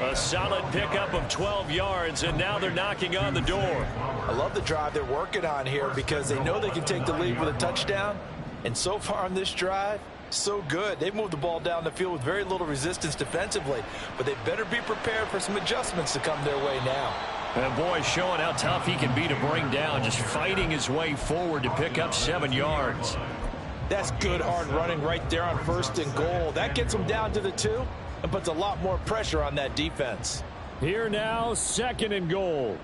[SPEAKER 1] A solid pickup of 12 yards, and now they're knocking on the door.
[SPEAKER 2] I love the drive they're working on here because they know they can take the lead with a touchdown. And so far on this drive, so good. They've moved the ball down the field with very little resistance defensively, but they better be prepared for some adjustments to come their way now.
[SPEAKER 1] And boy, showing how tough he can be to bring down, just fighting his way forward to pick up 7 yards.
[SPEAKER 2] That's good hard running right there on first and goal. That gets them down to the 2 and puts a lot more pressure on that defense.
[SPEAKER 4] Here now, 2nd and goal.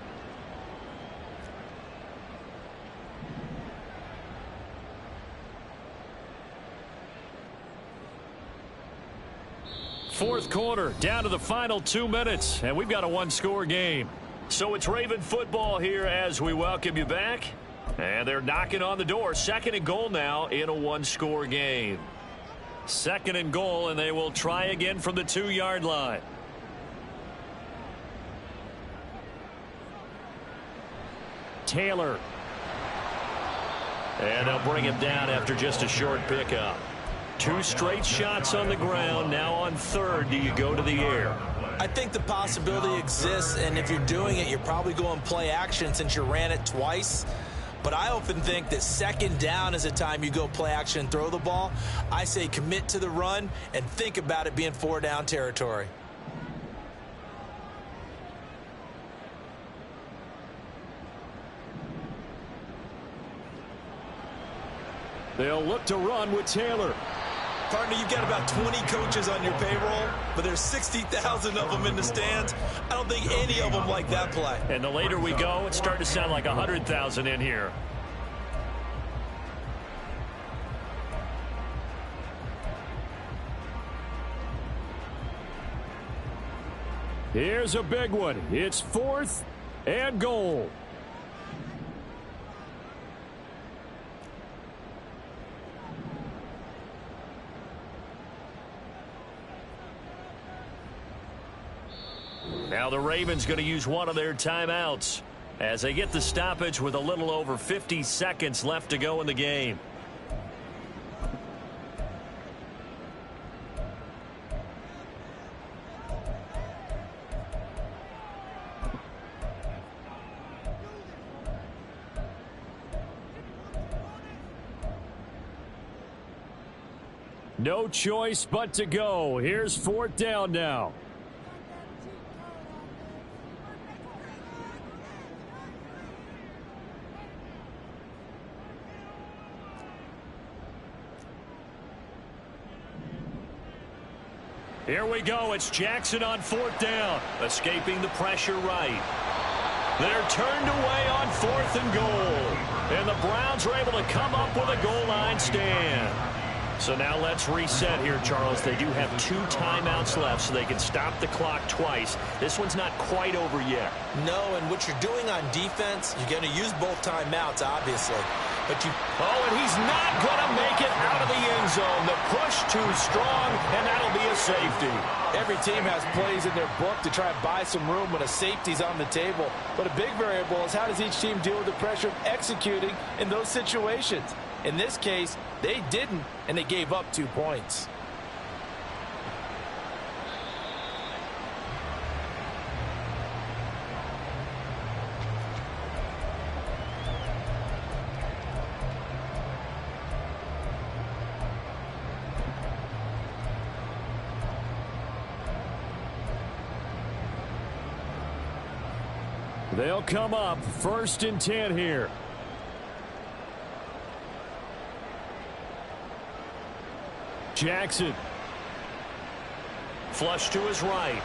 [SPEAKER 1] Fourth quarter, down to the final 2 minutes, and we've got a one-score game. So it's Raven football here as we welcome you back. And they're knocking on the door. 2nd and goal now in a one-score game. 2nd and goal, and they will try again from the 2-yard line. Taylor. And they'll bring him down after just a short pickup. 2 straight shots on the ground. Now on 3rd, do you go to the air?
[SPEAKER 2] I think the possibility exists, and if you're doing it, you're probably going play action since you ran it twice. But I often think that 2nd down is a time you go play action and throw the ball. I say commit to the run and think about it being 4-down territory.
[SPEAKER 4] They'll look to run with Taylor.
[SPEAKER 2] Partner, you've got about 20 coaches on your payroll, but there's 60,000 of them in the stands. I don't think any of them like that play.
[SPEAKER 1] And the later we go, it's starting to sound like 100,000 in here.
[SPEAKER 4] Here's a big one. It's 4th and goal.
[SPEAKER 1] Now the Ravens going to use one of their timeouts as they get the stoppage with a little over 50 seconds left to go in the game.
[SPEAKER 4] No choice but to go. Here's 4th down now.
[SPEAKER 1] Here we go. It's Jackson on 4th down. Escaping the pressure right. They're turned away on 4th and goal. And the Browns are able to come up with a goal line stand. So now let's reset here, Charles. They do have 2 timeouts left, so they can stop the clock twice. This one's not quite over yet.
[SPEAKER 2] No, and what you're doing on defense, you're going to use both timeouts, obviously. But
[SPEAKER 1] oh, and he's not going to make it out of the end zone. The push too strong, and that'll be a safety.
[SPEAKER 5] Every team has plays in their book to try and buy some room when a safety's on the table. But a big variable is how does each team deal with the pressure of executing in those situations. In this case, they didn't, and they gave up 2 points.
[SPEAKER 4] They'll come up 1st and 10 here. Jackson.
[SPEAKER 1] Flush to his right.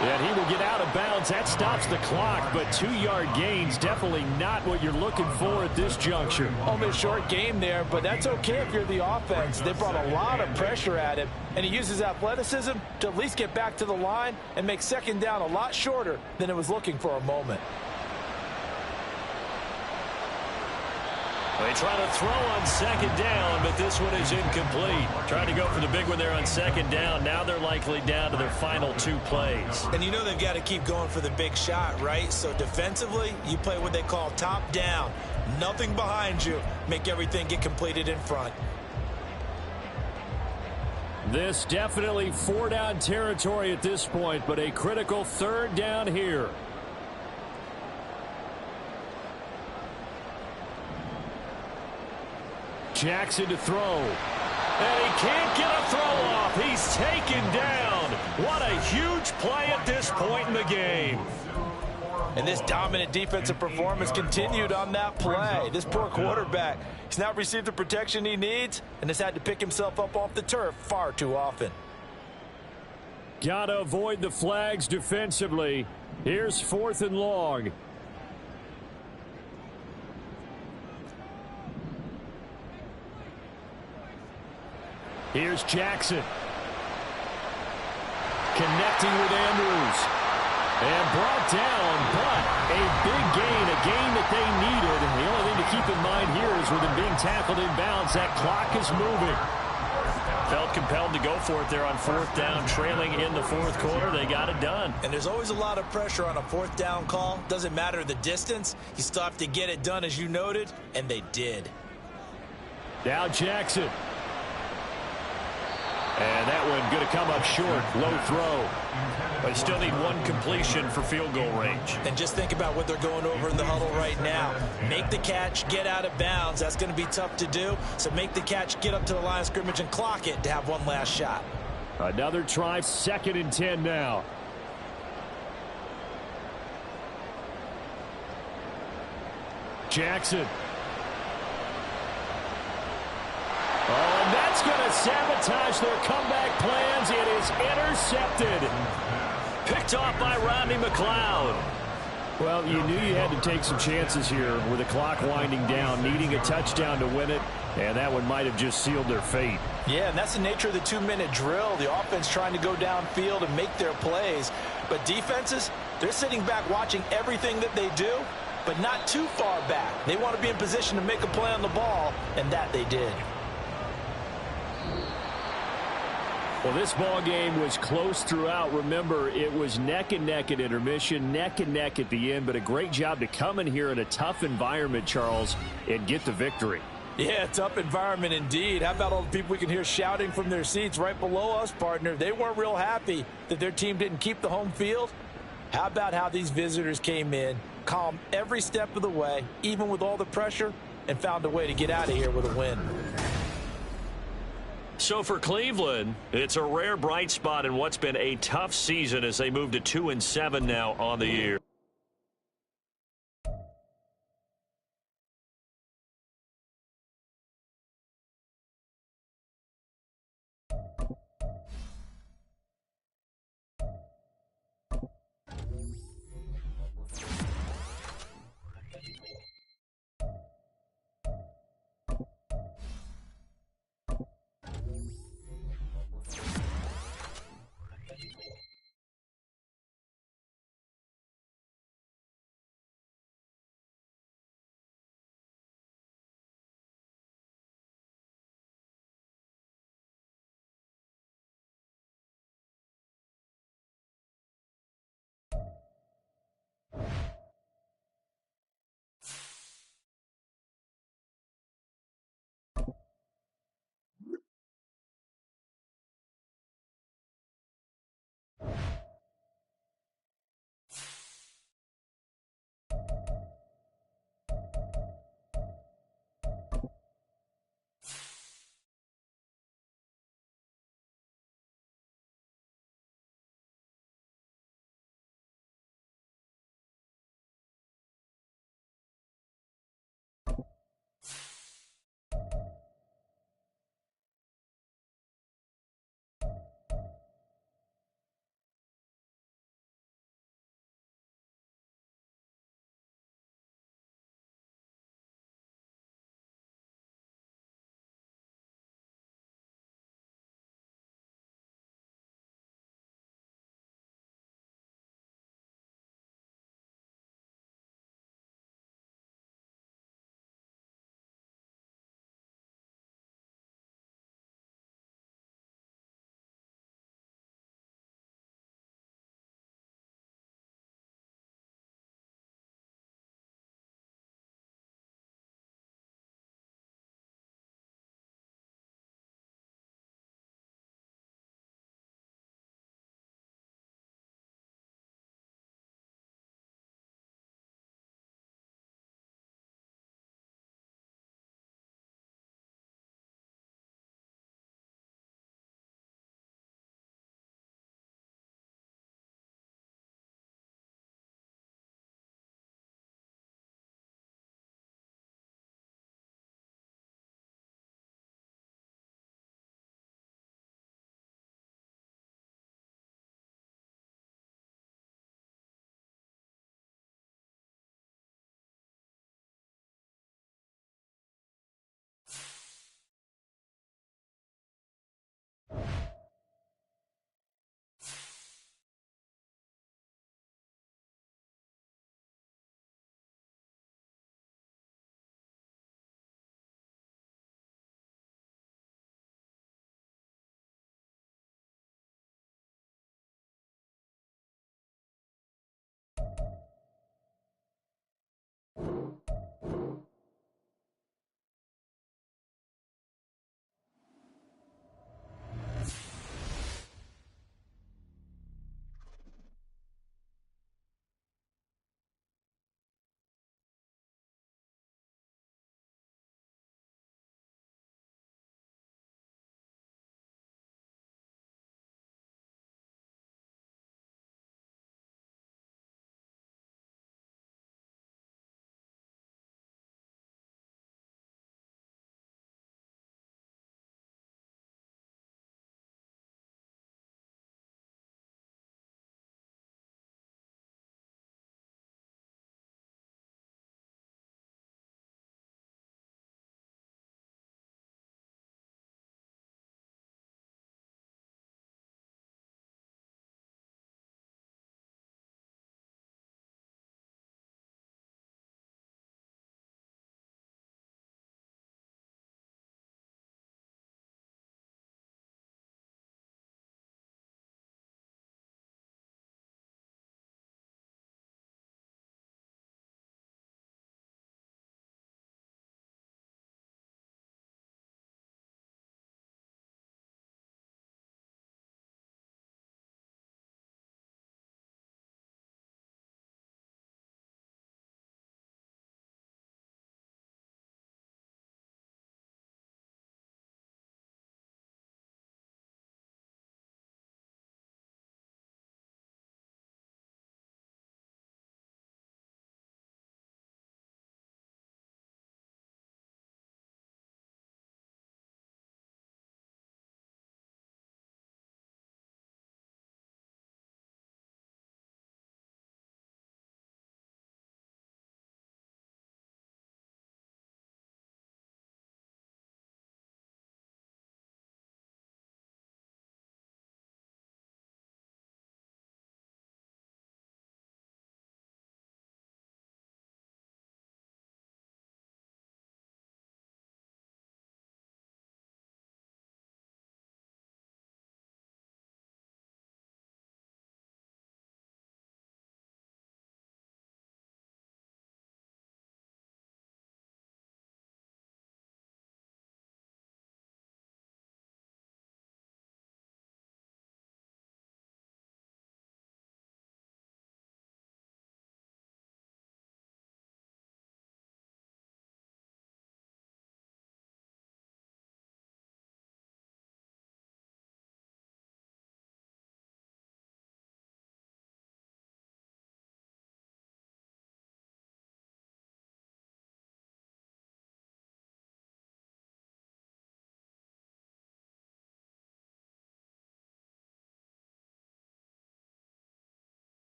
[SPEAKER 4] And he will get out of bounds. That stops the clock, but 2-yard gains definitely not what you're looking for at this juncture.
[SPEAKER 5] Only a short game there, but that's okay if you're the offense. They brought a lot of pressure at him, and he uses athleticism to at least get back to the line and make 2nd down a lot shorter than it was looking for a moment.
[SPEAKER 1] They try to throw on 2nd down, but this one is incomplete. Trying to go for the big one there on 2nd down. Now they're likely down to their final 2 plays.
[SPEAKER 2] And you know they've got to keep going for the big shot, right? So defensively, you play what they call top down. Nothing behind you. Make everything get completed in front.
[SPEAKER 4] This definitely 4-down territory at this point, but a critical 3rd down here. Jackson to throw.
[SPEAKER 1] And he can't get a throw off. He's taken down. What a huge play at this point in the game.
[SPEAKER 5] And this dominant defensive performance continued on that play. This poor quarterback, he's not received the protection he needs and has had to pick himself up off the turf far too often.
[SPEAKER 4] Gotta avoid the flags defensively. Here's 4th and long. Here's Jackson. Connecting with Andrews.
[SPEAKER 1] And brought down, but a big gain, a gain that they needed. And the only thing to keep in mind here is with him being tackled in bounds, that clock is moving. Felt compelled to go for it there on fourth down, trailing in the fourth quarter. They got it done.
[SPEAKER 2] And there's always a lot of pressure on a fourth down call. Doesn't matter the distance. You still have to get it done, as you noted, and they did.
[SPEAKER 1] Now Jackson. And that one going to come up short. Low throw. They still need one completion for field goal range.
[SPEAKER 2] And just think about what they're going over in the huddle right now. Make the catch, get out of bounds. That's going to be tough to do. So make the catch, get up to the line of scrimmage, and clock it to have one last shot.
[SPEAKER 1] Another try, 2nd and 10 now. Jackson. Oh, and that's going to sabotage their comeback plans. It is intercepted. Picked off by Rodney McLeod. Well, you knew you had to take some chances here with the clock winding down, needing a touchdown to win it, and that one might have just sealed their fate.
[SPEAKER 5] Yeah, and that's the nature of the 2-minute drill. The offense trying to go downfield and make their plays. But defenses, they're sitting back watching everything that they do, but not too far back. They want to be in position to make a play on the ball, and that they did.
[SPEAKER 1] Well, this ball game was close throughout. Remember, it was neck and neck at intermission, neck and neck at the end, but a great job to come in here in a tough environment, Charles, and get the victory.
[SPEAKER 5] Yeah, tough environment indeed. How about all the people we can hear shouting from their seats right below us, partner? They weren't real happy that their team didn't keep the home field. How about how these visitors came in, calm every step of the way, even with all the pressure, and found a way to get out of here with a win.
[SPEAKER 1] So for Cleveland, it's a rare bright spot in what's been a tough season as they move to 2-7 now on the year.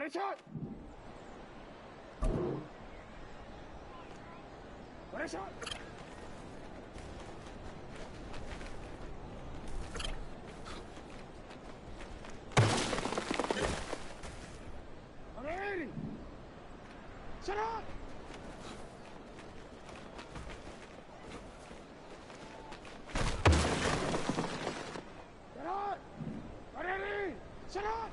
[SPEAKER 6] Ready, shot! Ready, shot! Ready! Shut up! Shut up! Ready! Shut up!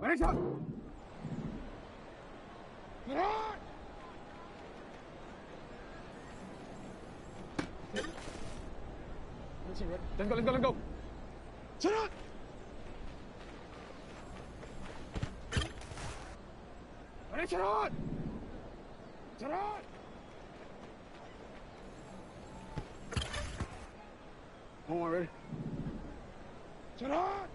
[SPEAKER 6] Ready, shot! Get out! Let's go, let's go, let's go! Shut up! Ready, shut up! Shut up! Come on, ready? Shut up!